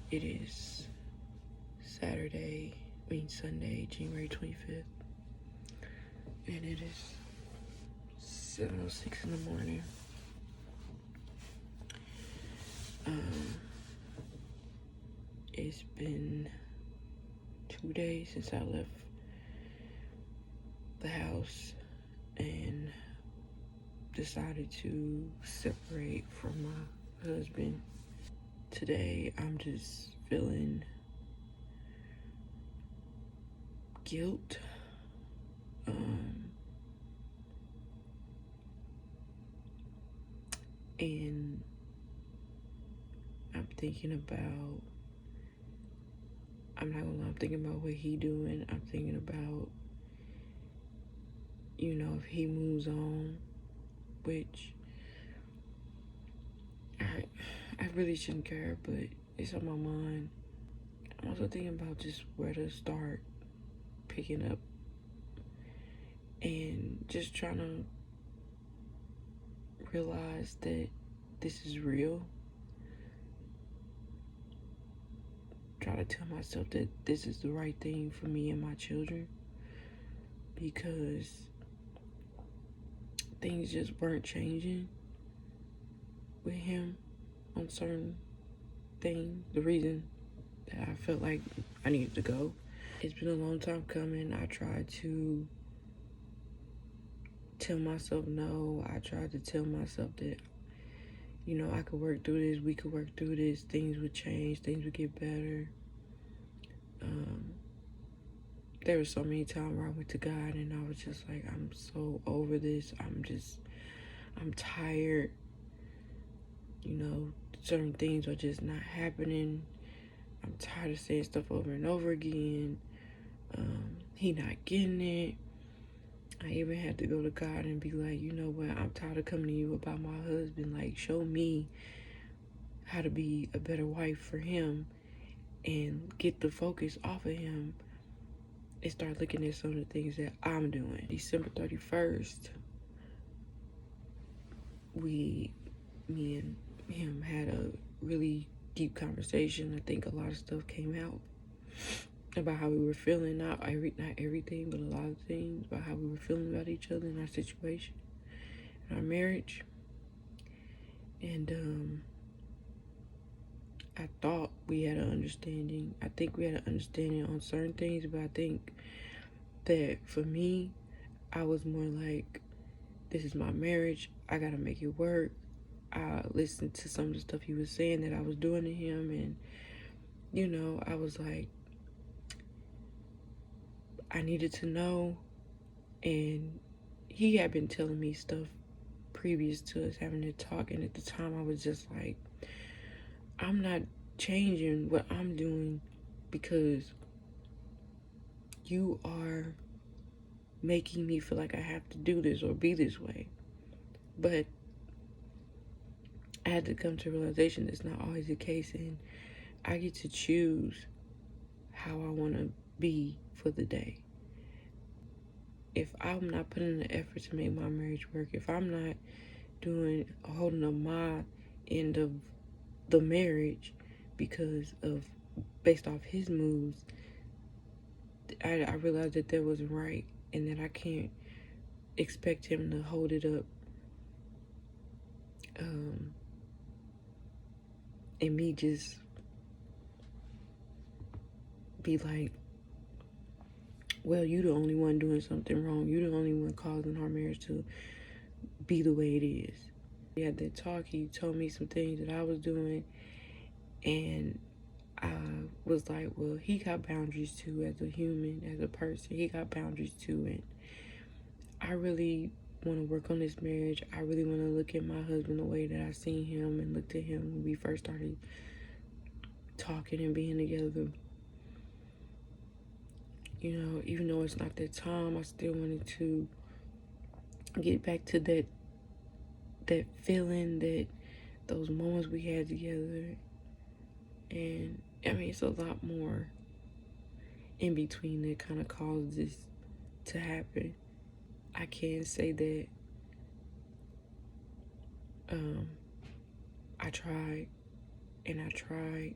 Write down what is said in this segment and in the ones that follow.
It is Sunday, January 25th, and it is 7:06 in the morning. It's been 2 days since I left the house and decided to separate from my husband. Today, I'm just feeling guilt. And I'm thinking about, I'm not gonna lie, I'm thinking about what he doing. I'm thinking about, if he moves on, which I really shouldn't care, but it's on my mind. I'm also thinking about just where to start picking up and just trying to realize that this is real. Try to tell myself that this is the right thing for me and my children, because things just weren't changing with him on certain things. The reason that I felt like I needed to go. It's been a long time coming. I tried to tell myself no. I tried to tell myself that, I could work through this. We could work through this. Things would change. Things would get better. There were so many times where I went to God and I was just like, I'm so over this. I'm tired. Certain things are just not happening. I'm tired of saying stuff over and over again. He not getting it. I even had to go to God and be like, you know what? I'm tired of coming to you about my husband. Like, show me how to be a better wife for him and get the focus off of him and start looking at some of the things that I'm doing. December 31st, me and him had a really deep conversation. I think a lot of stuff came out about how we were feeling, not everything, but a lot of things about how we were feeling about each other and our situation, and our marriage. And I thought we had an understanding. I think we had an understanding on certain things, but I think that for me, I was more like, this is my marriage. I gotta make it work. I listened to some of the stuff he was saying that I was doing to him, and I was like, I needed to know. And he had been telling me stuff previous to us having to talk, and at the time I was just like, I'm not changing what I'm doing because you are making me feel like I have to do this or be this way. But I had to come to a realization that's not always the case, and I get to choose how I want to be for the day. If I'm not putting in the effort to make my marriage work, if I'm not holding up my end of the marriage based off his moves, I realized that wasn't right, and that I can't expect him to hold it up. And me just be like, well, you the only one doing something wrong. You the only one causing our marriage to be the way it is. We had that talk. He told me some things that I was doing, and I was like, well, he got boundaries too as a human, as a person. He got boundaries too, and I really want to work on this marriage. I really want to look at my husband the way that I seen him and looked at him when we first started talking and being together. Even though it's not that time, I still wanted to get back to that feeling, those moments we had together. And it's a lot more in between that kind of caused this to happen. I can say that I tried, and I tried,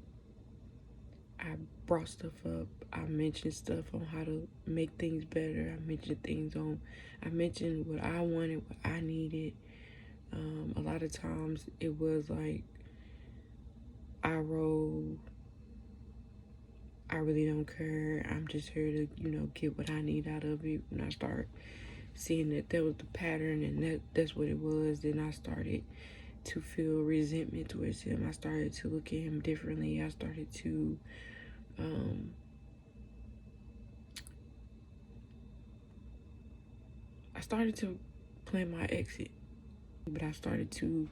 I brought stuff up. I mentioned stuff on how to make things better. I mentioned what I wanted, what I needed. A lot of times it was like, I roll, I really don't care. I'm just here to, get what I need out of it. When I start seeing that was the pattern and that's what it was, then I started to feel resentment towards him. I started to look at him differently. I started to plan my exit. But I started to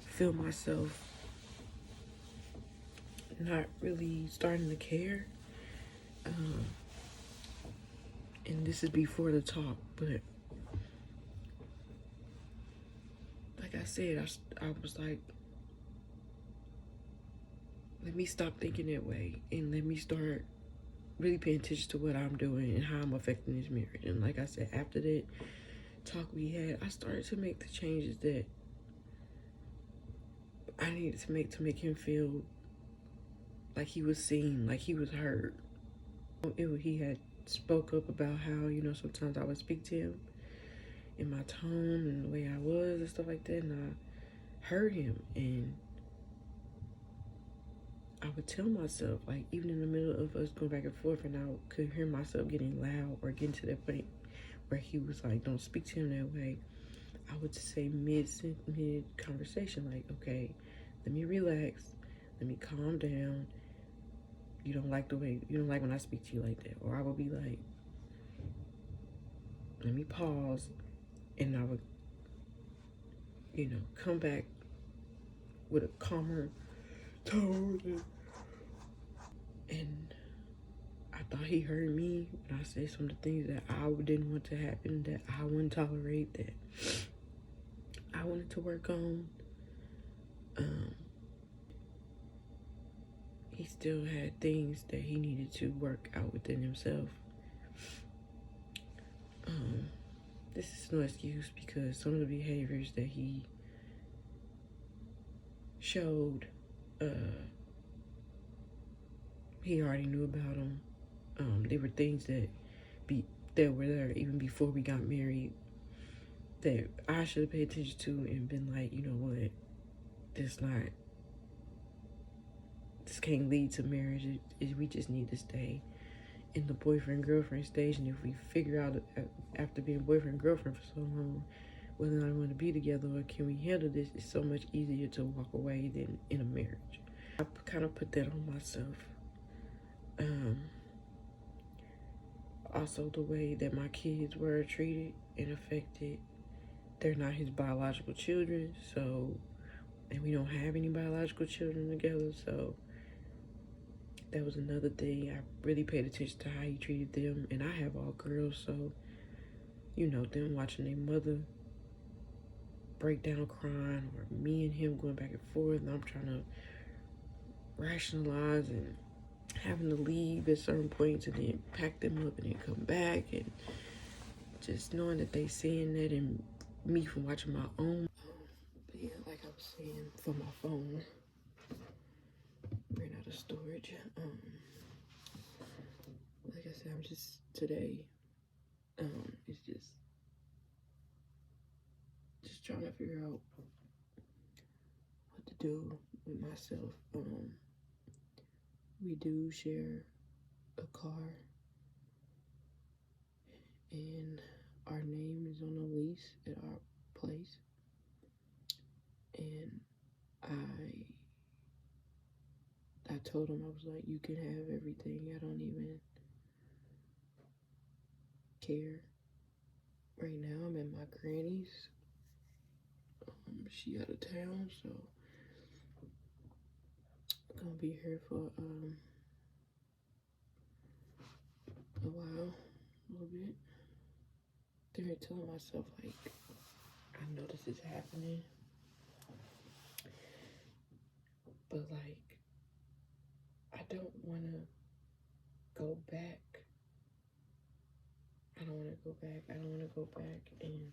feel myself not really starting to care. And this is before the talk, but like I said, I was like, let me stop thinking that way and let me start really paying attention to what I'm doing and how I'm affecting this marriage. And like I said, after that talk we had, I started to make the changes that I needed to make him feel like he was seen, like he was heard. He had spoke up about how, sometimes I would speak to him in my tone and the way I was and stuff like that, and I heard him, and I would tell myself, like, even in the middle of us going back and forth, and I could hear myself getting loud or getting to that point where he was like, don't speak to him that way. I would say mid conversation, like, okay, let me relax, let me calm down. You don't like when I speak to you like that. Or I would be like, let me pause, and I would, come back with a calmer tone. And I thought he heard me when I said some of the things that I didn't want to happen, that I wouldn't tolerate, that I wanted to work on. He still had things that he needed to work out within himself. This is no excuse, because some of the behaviors that he showed, he already knew about them. They were things that were there even before we got married, that I should have paid attention to and been like, you know what, this can't lead to marriage. We just need to stay in the boyfriend-girlfriend stage. And if we figure out after being boyfriend-girlfriend for so long whether or not we want to be together or can we handle this, it's so much easier to walk away than in a marriage. I kind of put that on myself. Also, the way that my kids were treated and affected. They're not his biological children, and we don't have any biological children together, so that was another thing. I really paid attention to how he treated them, and I have all girls, so, them watching their mother break down crying, or me and him going back and forth, and I'm trying to rationalize and having to leave at certain points and then pack them up and then come back, and just knowing that they seeing that and me from watching my own. But yeah, like I was saying, for my phone ran out of storage. Like I said, I'm just today. It's just trying to figure out what to do with myself. We do share a car, and our name is on a lease at our place. And I told him, I was like, you can have everything. I don't even care. Right now, I'm at my granny's. She out of town, so I'm gonna be here for a while, a little bit. Then telling myself, like, I know this is happening, but like, I don't want to go back. I don't want to go back. I don't want to go back and,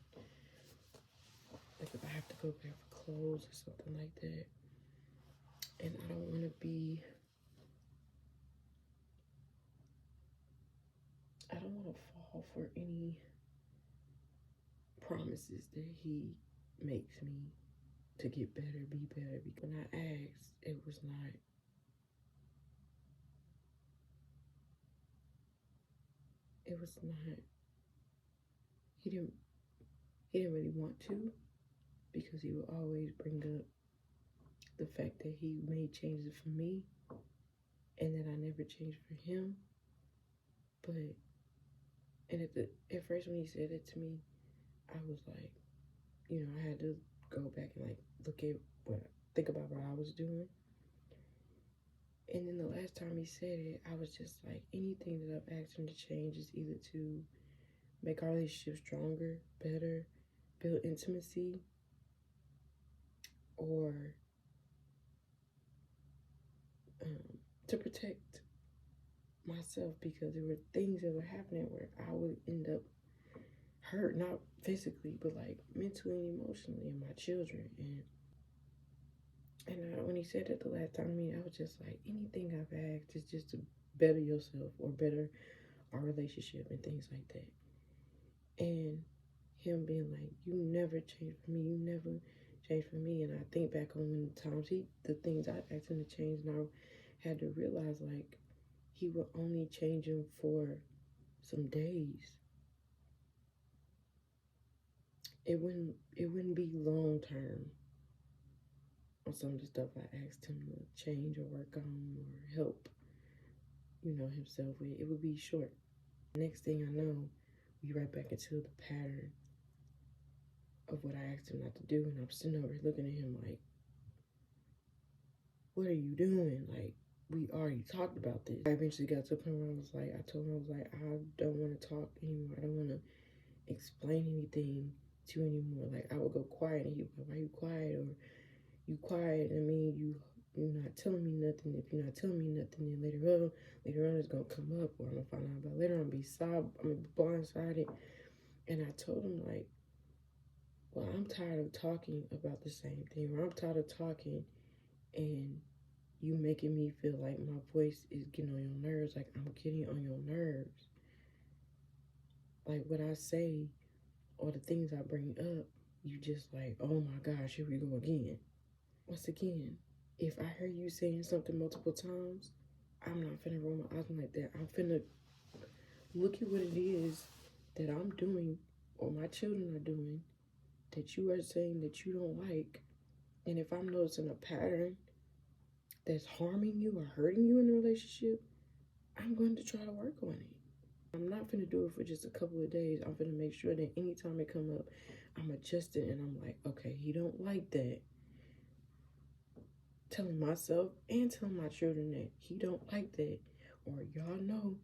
like, if I have to go back for clothes or something like that. And I don't want to be I don't want to fall for any promises that he makes me to get better, be better. Because when I asked, it was not. It was not. He didn't. He didn't really want to, because he would always bring up the fact that he made changes for me, and that I never changed for him. But and at first when he said it to me, I was like, I had to go back and like think about what I was doing. And then the last time he said it, I was just like, anything that I've asked him to change is either to make our relationship stronger, better, build intimacy, or to protect myself, because there were things that were happening where I would end up hurt, not physically, but like mentally and emotionally, and my children. And when he said that the last time to me, I was just like, anything I've asked is just to better yourself or better our relationship and things like that. And him being like, you never changed for me, you never changed for me. And I think back on when the things I asked him to change, and I had to realize like he would only change him for some days. It wouldn't be long term on some of the stuff I asked him to change or work on or help, himself with. It would be short. Next thing I know, we right back into the pattern of what I asked him not to do, and I'm sitting over looking at him like, what are you doing? Like, we already talked about this. I eventually got to a point where I told him, I don't want to talk anymore. I don't want to explain anything to you anymore. Like, I would go quiet, and he would go, why you quiet? Or, you quiet, I mean, you're not telling me nothing. If you're not telling me nothing, then later on it's going to come up, or I'm going to find out about it later on, I'm going to be blindsided. And I told him, like, well, I'm tired of talking about the same thing, or I'm tired of talking and you making me feel like my voice is getting on your nerves, like I'm getting on your nerves. Like what I say or the things I bring up, you just like, oh my gosh, here we go again. Once again, if I hear you saying something multiple times, I'm not finna roll my eyes like that. I'm finna look at what it is that I'm doing or my children are doing that you are saying that you don't like. And if I'm noticing a pattern that's harming you or hurting you in the relationship, I'm going to try to work on it. I'm not going to do it for just a couple of days. I'm going to make sure that anytime it come up, I'm adjusting and I'm like, okay, he don't like that. Telling myself and telling my children that he don't like that. Or y'all know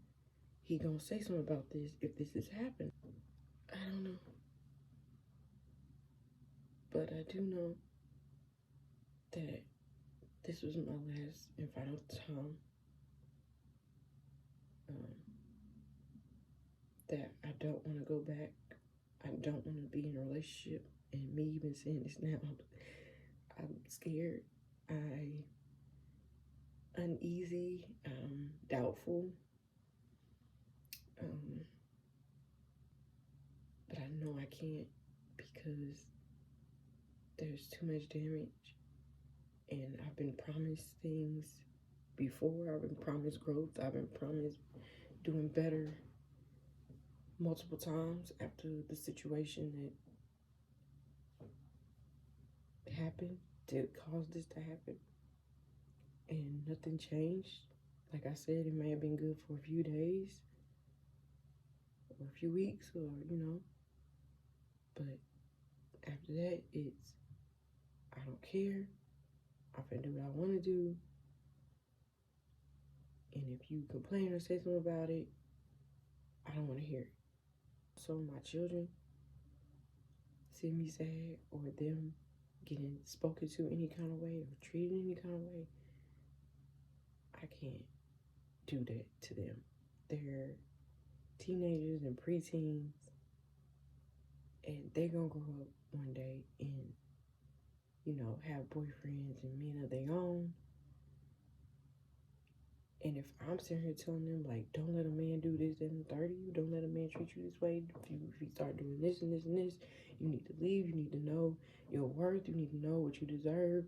he gonna say something about this if this is happening. I don't know. But I do know that this was my last and final time that I don't want to go back. I don't want to be in a relationship. And me even saying this now, I'm scared. I uneasy, doubtful. But I know I can't, because there's too much damage. And I've been promised things before. I've been promised growth. I've been promised doing better multiple times after the situation that happened that caused this to happen. And nothing changed. Like I said, it may have been good for a few days or a few weeks, or but after that, it's I don't care. I'm finna do what I want to do. And if you complain or say something about it, I don't want to hear it. So my children see me sad, or them getting spoken to any kind of way or treated any kind of way, I can't do that to them. They're teenagers and preteens, and they're gonna grow up one day and have boyfriends and men of their own, And if I'm sitting here telling them, like, don't let a man do this, that, and the 30, you don't let a man treat you this way. If you start doing this and this and this, you need to leave. You need to know your worth. You need to know what you deserve.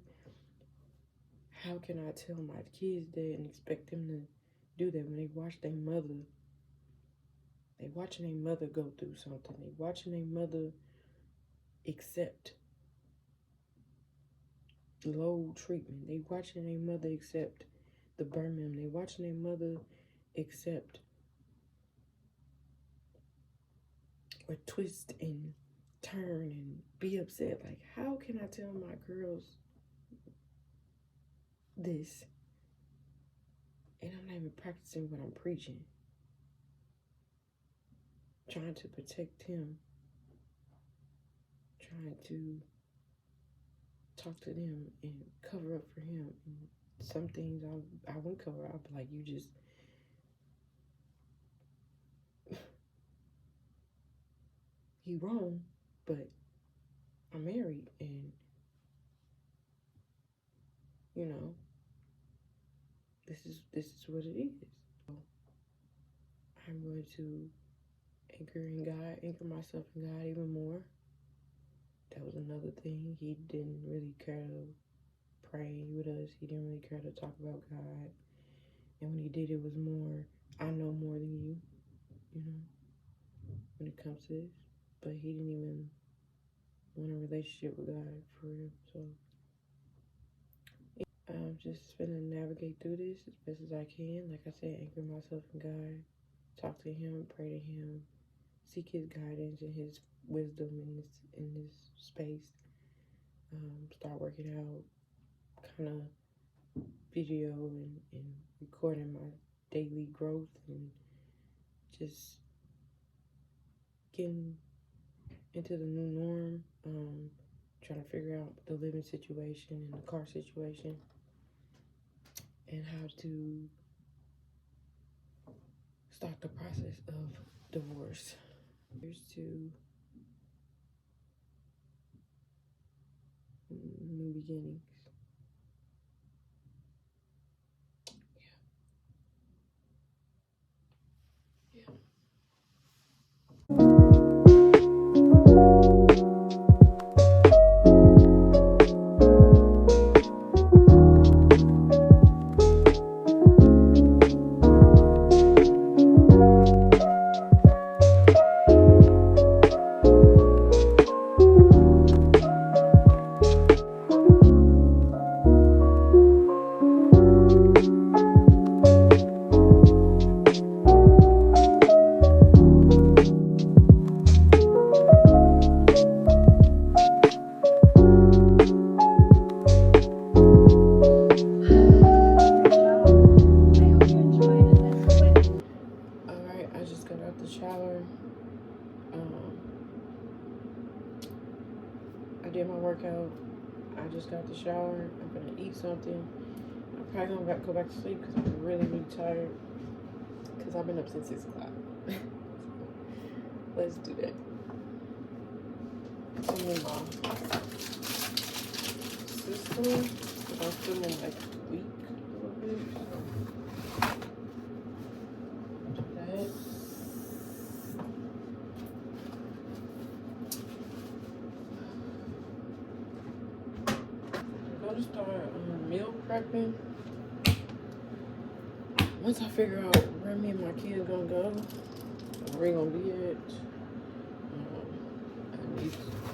How can I tell my kids that and expect them to do that when they watch their mother? They watching their mother go through something. They watching their mother accept low treatment. They watching their mother accept the Birmingham. They watching their mother accept or twist and turn and be upset. Like, how can I tell my girls this and I'm not even practicing what I'm preaching? Trying to protect him, trying to talk to them and cover up for him. And some things I won't cover up. Like, you just he wrong, but I'm married, and you know, this is what it is. So I'm going to anchor myself in God even more. That was another thing. He didn't really care to pray with us. He didn't really care to talk about God. And when he did, it was more, I know more than you, you know, when it comes to this. But he didn't even want a relationship with God for real. So I'm just gonna navigate through this as best as I can. Like I said, anchor myself in God, talk to him, pray to him, seek his guidance and his wisdom in this space. Start working out kind of video and recording my daily growth and just getting into the new norm. Trying to figure out the living situation and the car situation and how to start the process of divorce. Here's to new beginnings. I did my workout. I just got the shower. I'm gonna eat something. I'm probably gonna go back to sleep because I'm really, really tired. Because I've been up since 6 o'clock. Let's do that. I'm in my system. I'm feeling like weak a little bit. So do that. I'm gonna start meal prepping. Once I figure out where me and my kids gonna go, where we gonna be at,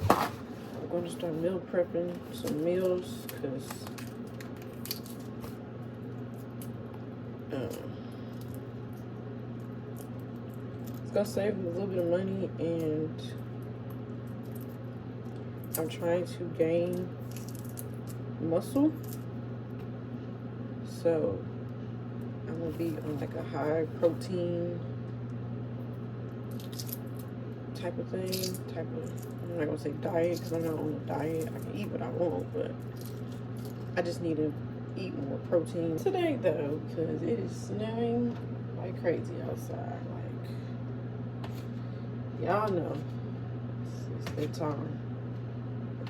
I'm gonna start meal prepping some meals because it's gonna save me a little bit of money, and I'm trying to gain muscle, so I'm gonna be on like a high protein type of thing, I'm not gonna say diet because I'm not on a diet. I can eat what I want, but I just need to eat more protein today though, because it is snowing like crazy outside. Like, y'all know it's that time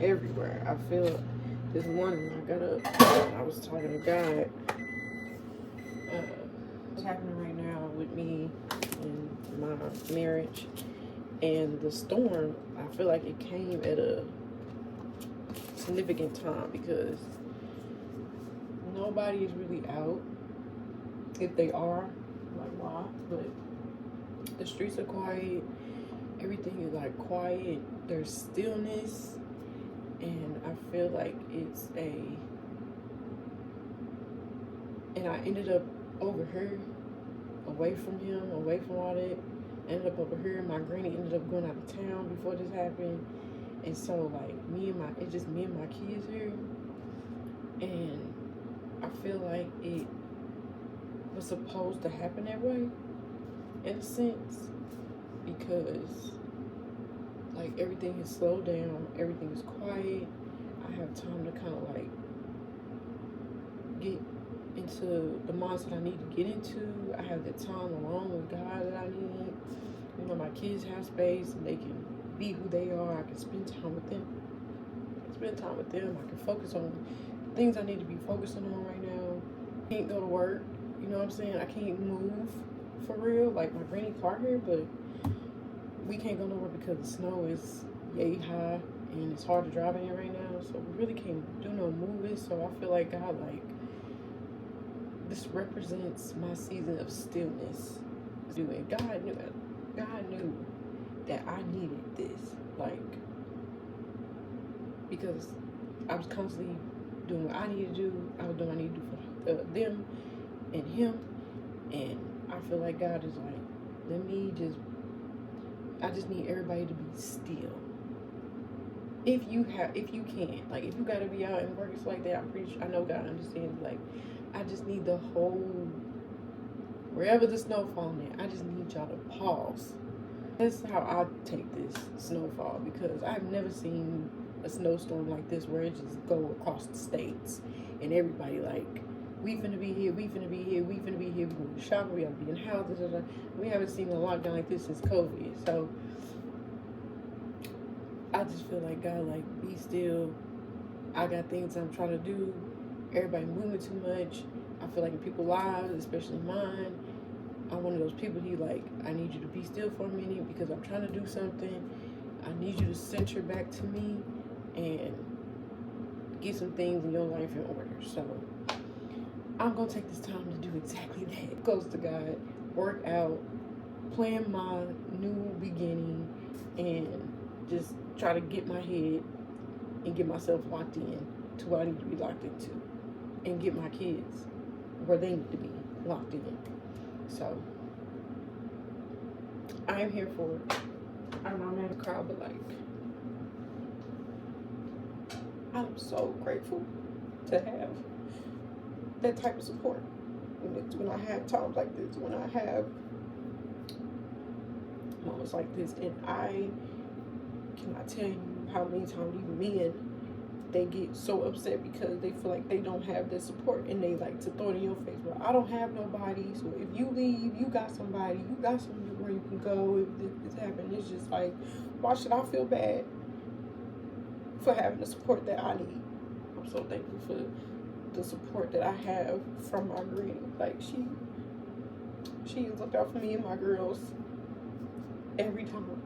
everywhere. I feel this morning when I got up, I was talking to God. What's happening right now with me and my marriage and the storm, I feel like it came at a significant time because nobody is really out. If they are, like, why? But the streets are quiet. Everything is like quiet. There's stillness, and I feel like it's and I ended up over here, away from him, away from all that. Ended up over here. My granny ended up going out of town before this happened, and so like it's just me and my kids here, and I feel like it was supposed to happen that way, in a sense, because like everything is slowed down, everything is quiet. I have time to kind of like get into the mindset I need to get into. I have the time alone with God that I need. You know, my kids have space and they can be who they are. I can spend time with them. I can focus on things I need to be focusing on right now. Can't go to work. You know what I'm saying? I can't move for real. Like my granny car here, but we can't go nowhere because the snow is yay high and it's hard to drive in here right now. So we really can't do no moving. So I feel like God, like, this represents my season of stillness. And God knew that I needed this, like, because I was constantly doing what I needed to do. I was doing what I needed to do for them and him, and I feel like God is like, I just need everybody to be still. If you can, like, if you gotta be out and work, it's like that. I know God understands. Like, I just need the whole, wherever the snow falling at, I just need y'all to pause. That's how I take this snowfall, because I've never seen a snowstorm like this where it just go across the states and everybody like, we finna be here, we going to shop, we gotta be in houses. We haven't seen a lockdown like this since COVID. So I just feel like, God, like, be still. I got things I'm trying to do. Everybody moving too much. I feel like in people's lives, especially mine, I'm one of those people I need you to be still for a minute because I'm trying to do something. I need you to center back to me and get some things in your life in order. So I'm going to take this time to do exactly that. Close to God, work out, plan my new beginning, and just try to get my head and get myself locked in to what I need to be locked into, and get my kids where they need to be locked in. So I am here for it. I'm not in the crowd, but like, I'm so grateful to have that type of support. When I have times like this, when I have moments like this, and I cannot tell you how many times even men, they get so upset because they feel like they don't have the support, and they like to throw it in your face. Well, I don't have nobody, so if you leave, you got somebody, you got somewhere you can go if this happens. It's just like, why should I feel bad for having the support that I need? I'm so thankful for the support that I have from my granny. Like, she has looked out for me and my girls every time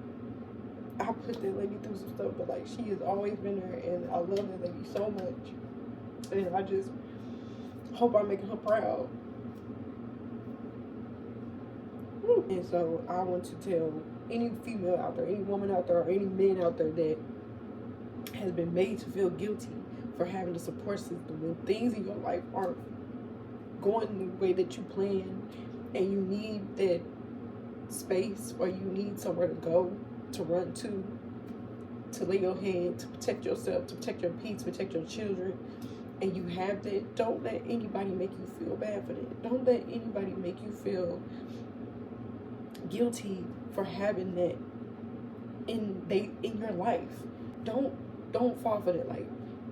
I put that lady through some stuff, but like, she has always been there, and I love that lady so much, and I just hope I'm making her proud. And so I want to tell any female out there, any woman out there, or any man out there that has been made to feel guilty for having the support system when things in your life aren't going the way that you planned, and you need that space, or you need somewhere to go, to run to lay your head, to protect yourself, to protect your peace, protect your children, and you have that. Don't let anybody make you feel bad for that. Don't let anybody make you feel guilty for having that in your life. Don't fall for that. Like,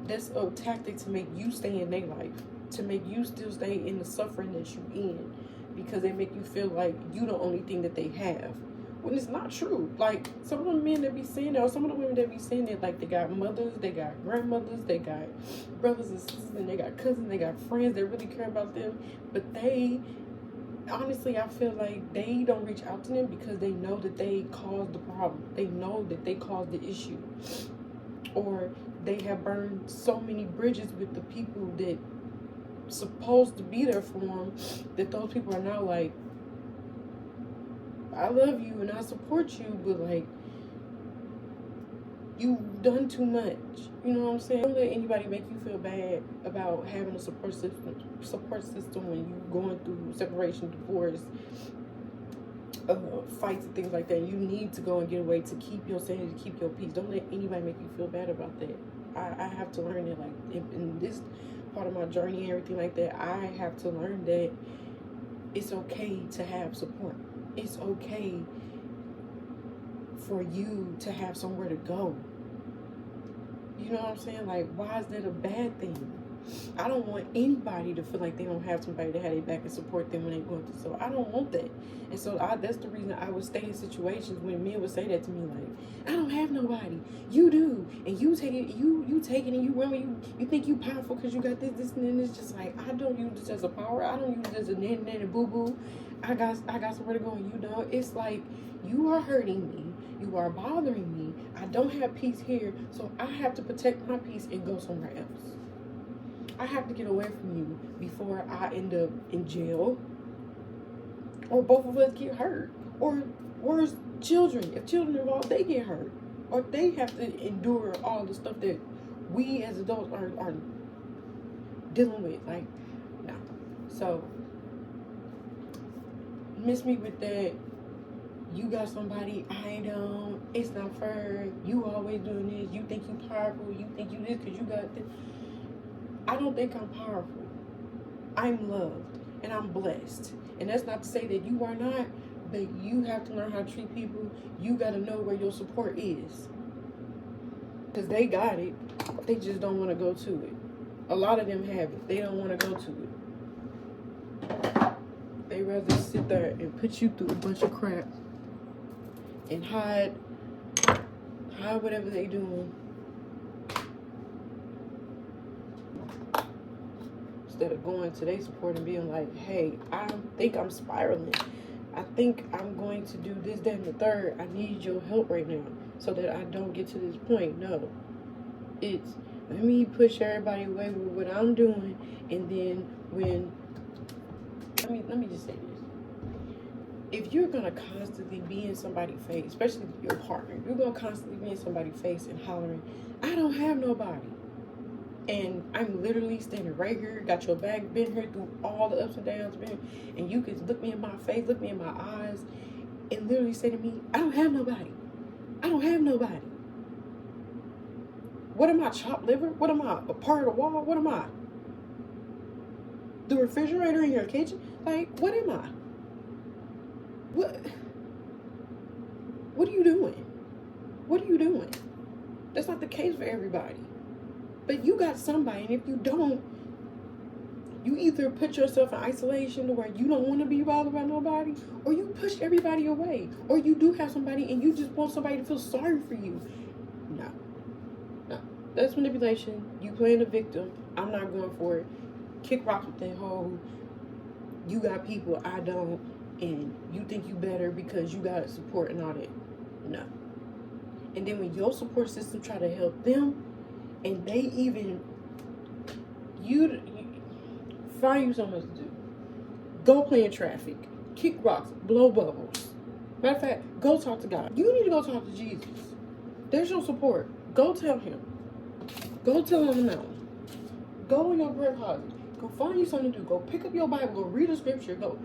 that's a tactic to make you stay in their life, to make you still stay in the suffering that you in, because they make you feel like you the only thing that they have, when it's not true. Like, some of the men that be saying that, or some of the women that be saying that, like, they got mothers, they got grandmothers, they got brothers and sisters, and they got cousins, they got friends that really care about them, but they honestly, I feel like they don't reach out to them because they know that they caused the problem. They know that they caused the issue. Or they have burned so many bridges with the people that supposed to be there for them, that those people are now like, I love you and I support you, but like, you've done too much. You know what I'm saying? Don't let anybody make you feel bad about having a support system when you're going through separation, divorce, fights and things like that. You need to go and get away to keep your sanity, to keep your peace. Don't let anybody make you feel bad about that. I have to learn that, like, in this part of my journey and everything like that, I have to learn that it's okay to have support. It's okay for you to have somewhere to go. You know what I'm saying? Like, why is that a bad thing? I don't want anybody to feel like they don't have somebody to have their back and support them when they're going through. So I don't want that. And so that's the reason I would stay in situations when men would say that to me, like, I don't have nobody. You do. And you take it, you take it and you run, you think you powerful because you got this, and it's just like, I don't use this as a power. I don't use it as a nanny boo-boo. I got somewhere to go, and you know, it's like, you are hurting me. You are bothering me. I don't have peace here, so I have to protect my peace and go somewhere else. I have to get away from you before I end up in jail, or both of us get hurt, or worse, children. If children are involved, they get hurt, or they have to endure all the stuff that we as adults are dealing with. Like, no. So, miss me with that. You got somebody, I don't. It's not fair. You always doing this. You think you powerful. You think you this because you got this. I don't think I'm powerful. I'm loved and I'm blessed. And that's not to say that you are not, but you have to learn how to treat people. You got to know where your support is. Because they got it. They just don't want to go to it. A lot of them have it. They don't want to go to it. They rather sit there and put you through a bunch of crap and hide whatever they doing, instead of going to their support and being like, hey, I think I'm spiraling. I think I'm going to do this, that, and the third. I need your help right now so that I don't get to this point. No. It's, let me push everybody away with what I'm doing, and then when, let me just say this. If you're going to constantly be in somebody's face, especially your partner, you're going to constantly be in somebody's face and hollering, I don't have nobody. And I'm literally standing right here, got your back, been here through all the ups and downs, and you can look me in my face, look me in my eyes, and literally say to me, I don't have nobody. I don't have nobody. What am I, chopped liver? What am I, a part of the wall? What am I? The refrigerator in your kitchen? Like, what am I? What are you doing? What are you doing? That's not the case for everybody. But you got somebody, and if you don't, you either put yourself in isolation to where you don't want to be bothered by nobody, or you push everybody away, or you do have somebody and you just want somebody to feel sorry for you. No. That's manipulation. You playing the victim. I'm not going for it. Kick rocks with that whole, you got people, I don't, and you think you better because you got support and all that. No. And then when your support system try to help them, and they even, you find you something to do. Go play in traffic. Kick rocks. Blow bubbles. Matter of fact, go talk to God. You need to go talk to Jesus. There's your support. Go tell him. Go tell him on the mountain. Go in your prayer closet. Go find you something to do. Go pick up your Bible. Go read a scripture. Go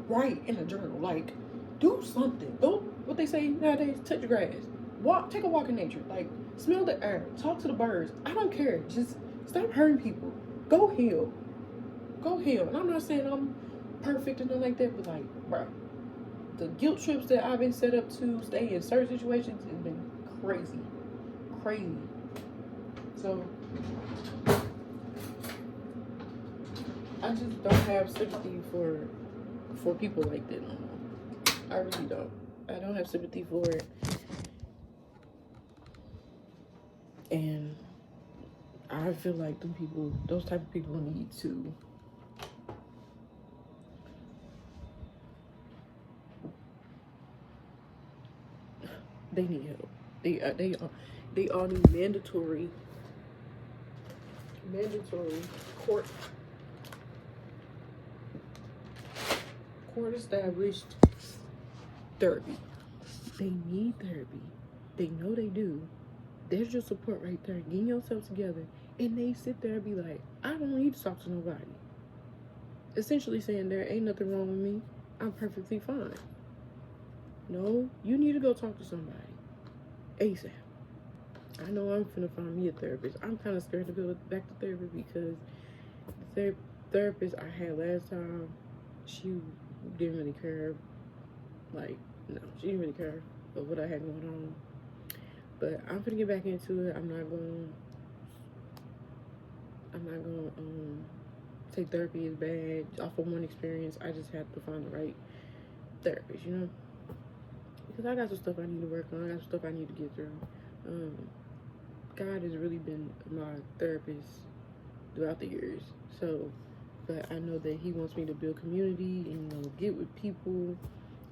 write in a journal. Like, do something. Go, what they say nowadays, touch the grass. Walk, take a walk in nature. Like, smell the air. Talk to the birds. I don't care. Just stop hurting people. Go heal. Go heal. And I'm not saying I'm perfect and nothing like that, but like, bro, the guilt trips that I've been set up to stay in certain situations has been crazy. Crazy. So, I just don't have sympathy for people like that no more. I really don't. I don't have sympathy for it. And I feel like those type of people need to They need help. They all need mandatory court established therapy. They need therapy. They know they do. There's your support right there. Getting yourself together. And they sit there and be like, I don't need to talk to nobody. Essentially saying there ain't nothing wrong with me. I'm perfectly fine. No, you need to go talk to somebody. ASAP. I know I'm finna find me a therapist. I'm kind of scared to go back to therapy because the therapist I had last time, she didn't really care. Like, no, she didn't really care of what I had going on. But I'm gonna get back into it. I'm not gonna take therapy as bad off of one experience. I just have to find the right therapist, you know? Because I got some stuff I need to work on. I got some stuff I need to get through. God has really been my therapist throughout the years. So, but I know that He wants me to build community and, you know, get with people,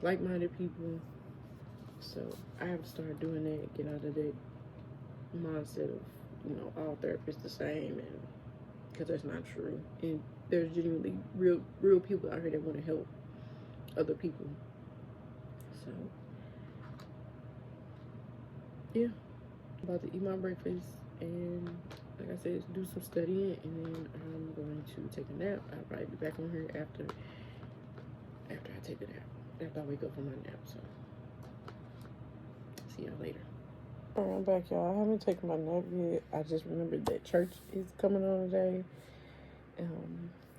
like-minded people. So I have to start doing that, get out of that mindset of, you know, all therapists the same, and because that's not true. And there's genuinely real people out here that want to help other people. So yeah, I'm about to eat my breakfast and, like I said, do some studying, and then I'm going to take a nap. I'll probably be back on here after I take a nap, after I wake up from my nap. So see y'all later. Alright, I'm back, y'all. I haven't taken my nap yet. I just remembered that church is coming on today.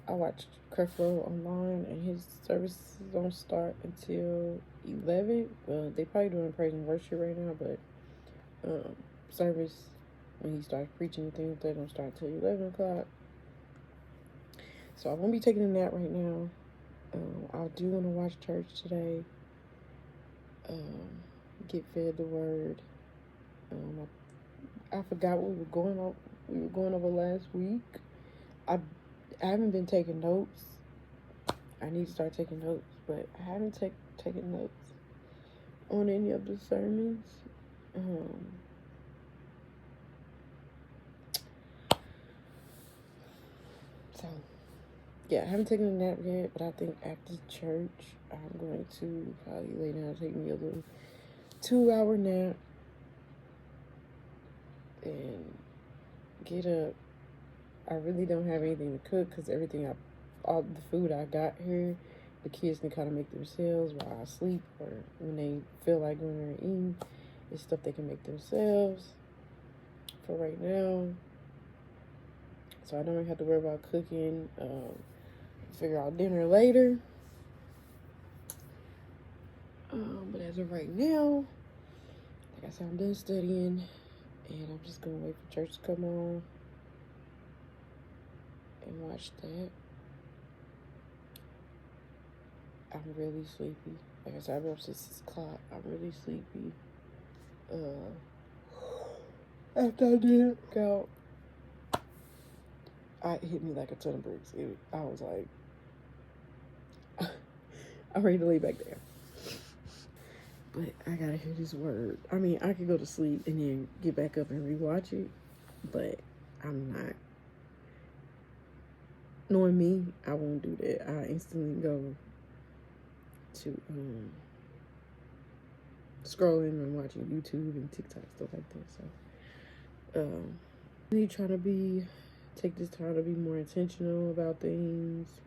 I watched Creflo online, and his services don't start until 11. Well, they probably doing praise and worship right now, but service, when he starts preaching and things, they don't start until 11 o'clock. So I won't be taking a nap right now. I do want to watch church today. Get fed the word. I forgot what we were going over last week. I haven't been taking notes. I need to start taking notes, but I haven't taken notes on any of the sermons. So yeah, I haven't taken a nap yet, but I think after church I'm going to probably lay down and take me a little 2-hour nap and get up. I really don't have anything to cook because all the food I got here, the kids can kind of make themselves while I sleep, or when they feel like going there and eating. It's stuff they can make themselves for right now. So I don't really have to worry about cooking. Figure out dinner later. But as of right now, like I said, I'm done studying, and I'm just gonna wait for church to come on and watch that. I'm really sleepy. Like I said, I've been up since 6 o'clock. I'm really sleepy. After I did go, it hit me like a ton of bricks. I was like, I'm ready to lay back down. But I gotta hear this word. I mean, I could go to sleep and then get back up and rewatch it, but I'm not. Knowing me, I won't do that. I instantly go to scrolling and watching YouTube and TikTok, stuff like that. So I need to take this time to be more intentional about things,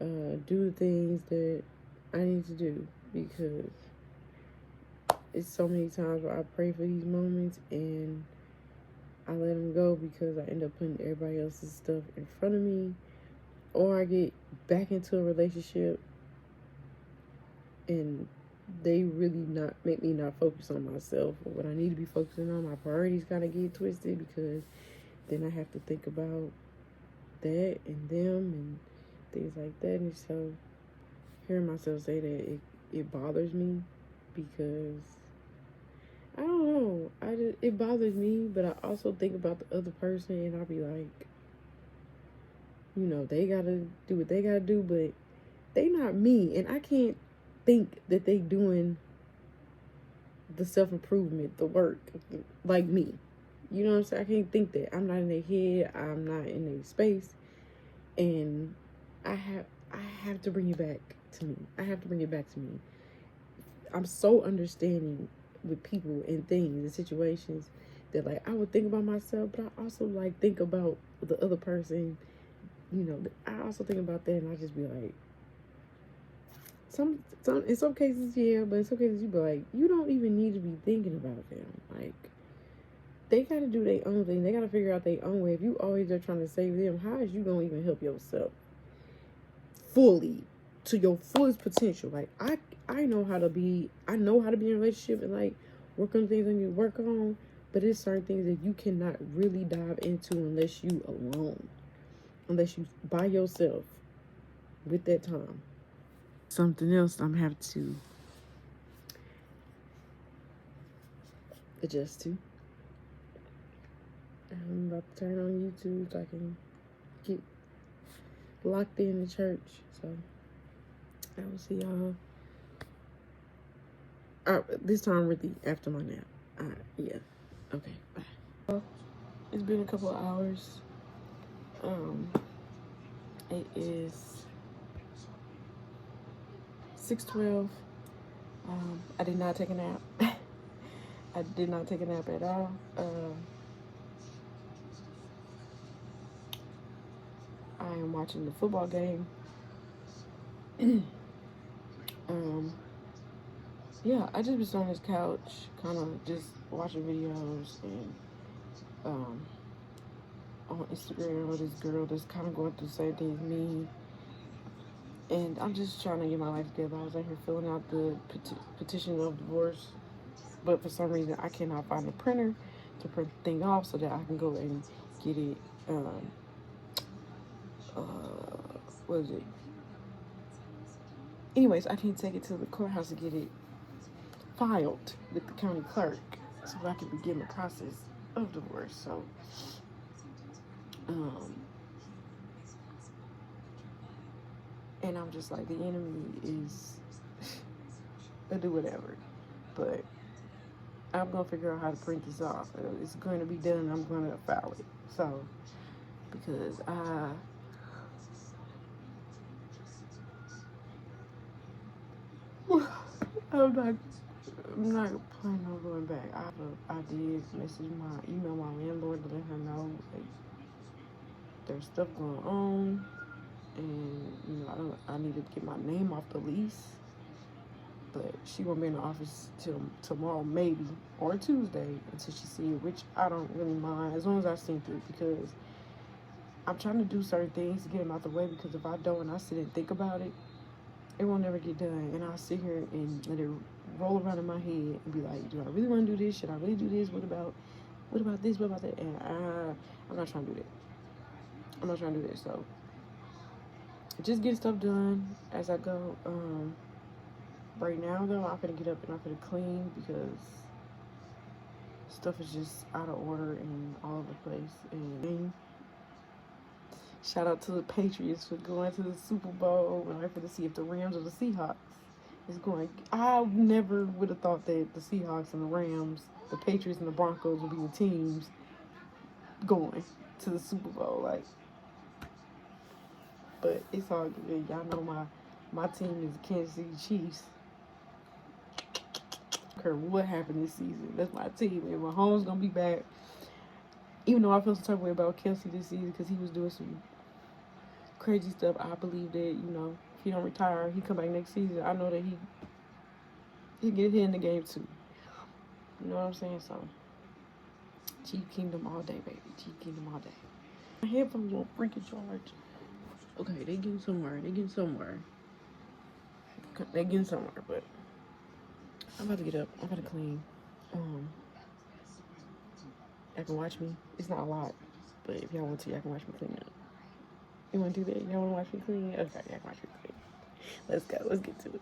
do the things that I need to do, because it's so many times where I pray for these moments and I let them go because I end up putting everybody else's stuff in front of me, or I get back into a relationship and they really make me not focus on myself or what I need to be focusing on. My priorities kind of get twisted because then I have to think about that and them and things like that. And so hearing myself say that, it bothers me, because I don't know, it bothers me, but I also think about the other person and I'll be like, you know, they gotta do what they gotta do, but they not me, and I can't think that they doing the self-improvement, the work, like me. You know what I'm saying? I can't think that. I'm not in their head. I'm not in their space. And I have to bring it back to me. I have to bring it back to me. I'm so understanding with people and things and situations that, like, I would think about myself, but I also, like, think about the other person. You know, I also think about that, and I just be like, some in some cases, yeah, but in some cases, you be like, you don't even need to be thinking about them. Like, they got to do their own thing. They got to figure out their own way. If you always are trying to save them, how is you going to even help yourself fully to your fullest potential? Like, I know how to be in a relationship and, like, work on things I need to work on, but it's certain things that you cannot really dive into unless you alone, unless you by yourself with that time. Something else I'm have to adjust to. I'm about to turn on YouTube so I can get locked in the church. So I will see y'all. This time really after my nap. Yeah. Okay. Bye. Well, it's been a couple of hours. It is 6:12. I did not take a nap. I did not take a nap at all. I am watching the football game. Yeah, I just been on this couch, kind of just watching videos and on Instagram with this girl that's kind of going through the same thing as me. And I'm just trying to get my life together. I was out here filling out the petition of divorce, but for some reason I cannot find a printer to print the thing off so that I can go and get it. What is it? Anyways, I can't take it to the courthouse to get it filed with the county clerk so that I can begin the process of divorce. So, and I'm just like, the enemy is gonna do whatever, but I'm gonna figure out how to print this off. It's going to be done. I'm gonna file it. So, because I'm not planning on going back. I did message my landlord to let her know, like, there's stuff going on, and I need to get my name off the lease. But she won't be in the office till tomorrow, maybe, or Tuesday, until she see it, which I don't really mind as long as I see through, because I'm trying to do certain things to get them out the way, because if I don't and I sit and think about it, it won't never get done. And I'll sit here and let it roll around in my head and be like, do I really want to do this? Should I really do this? What about this? What about that? And I'm not trying to do that. I'm not trying to do that. So just get stuff done as I go. Right now, though, I'm gonna get up and I'm gonna clean, because stuff is just out of order and all over the place. And shout out to the Patriots for going to the Super Bowl. And I'm gonna see if the Rams or the Seahawks is going. I never would have thought that the Seahawks and the Rams, the Patriots and the Broncos would be the teams going to the Super Bowl. Like, but it's all good. Y'all know my team is the Kansas City Chiefs. I don't care what happened this season. That's my team. And Mahomes gonna be back. Even though I feel some type of way about Kelsey this season because he was doing some crazy stuff, I believe that, if he don't retire, he come back next season. I know that he get hit in the game too. You know what I'm saying? So, Chief Kingdom all day, baby. Chief Kingdom all day. My headphones won't freaking charge. Okay, they getting somewhere. But I'm about to get up. I'm about to clean. Y'all can watch me. It's not a lot, but if y'all want to, y'all can watch me clean up. You want to do that? Y'all want to watch me clean? Okay, y'all can watch me clean. Let's go. Let's get to it.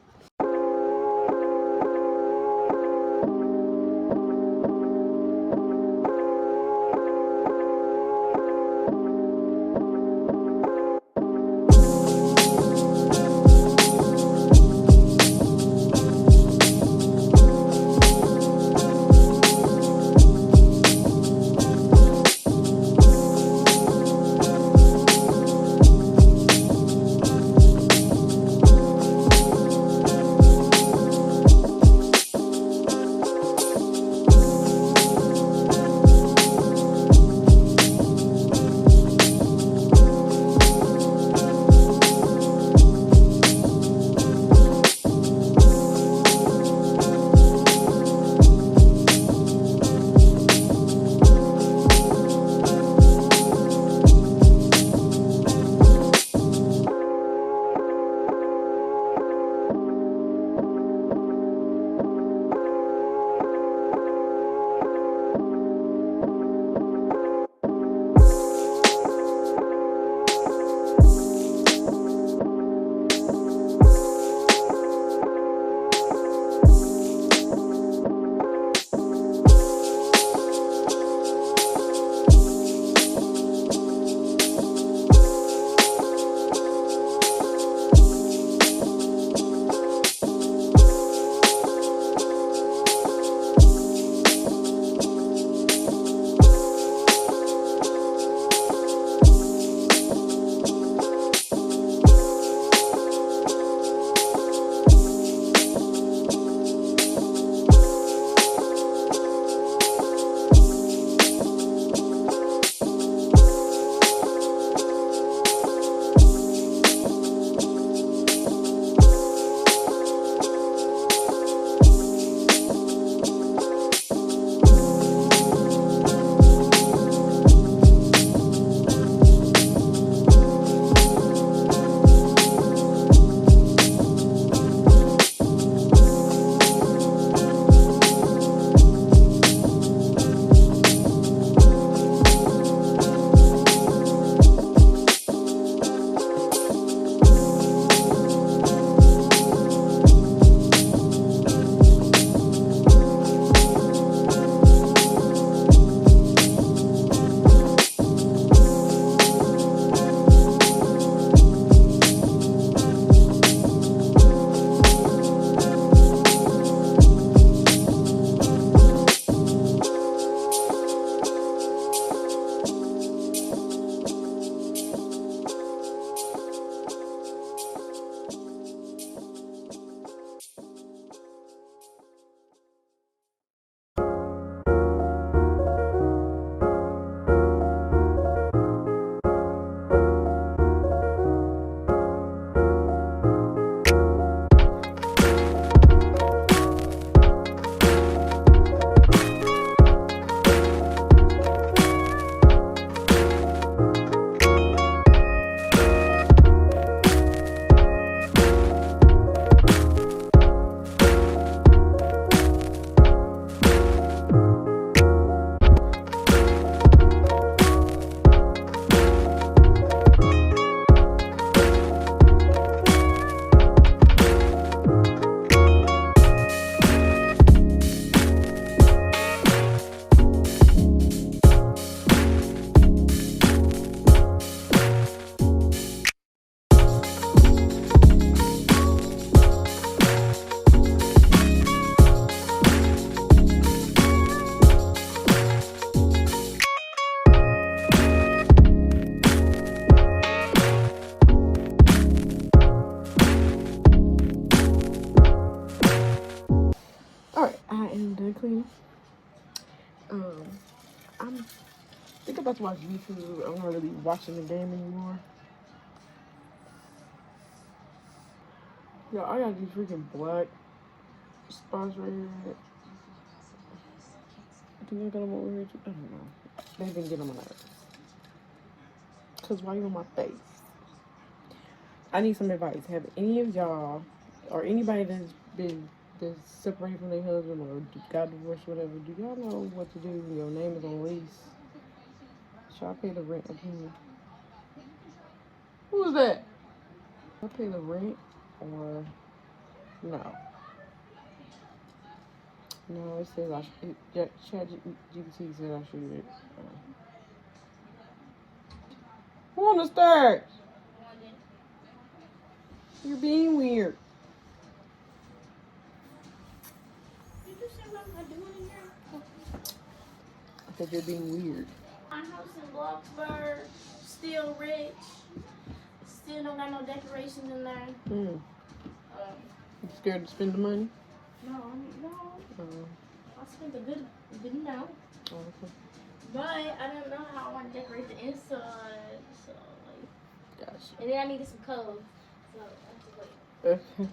I am done cleaning. I'm thinking about to watch YouTube. I'm not really watching the game anymore. Yo, I got these freaking black spots right here. Do I got them over here too? I don't know. They didn't get them on that. Cause why you on my face? I need some advice. Have any of y'all or anybody that's separated from their husband or got divorced, or whatever, do y'all know what to do when your name is on lease? Should I pay the rent again? Who was that? Should I pay the rent or no? No, it says I should. ChatGPT said I should do it. Who on the stairs? You're being weird. Did you say what am I doing in here? I said you're being weird. My house in Bloxburg, still rich. Still don't got no decorations in there. You scared to spend the money? No. I spent a good amount. Oh, okay. But I don't know how I want to decorate the inside. So, like, Gotcha. and then I needed some colors. So, I have to wait. Okay.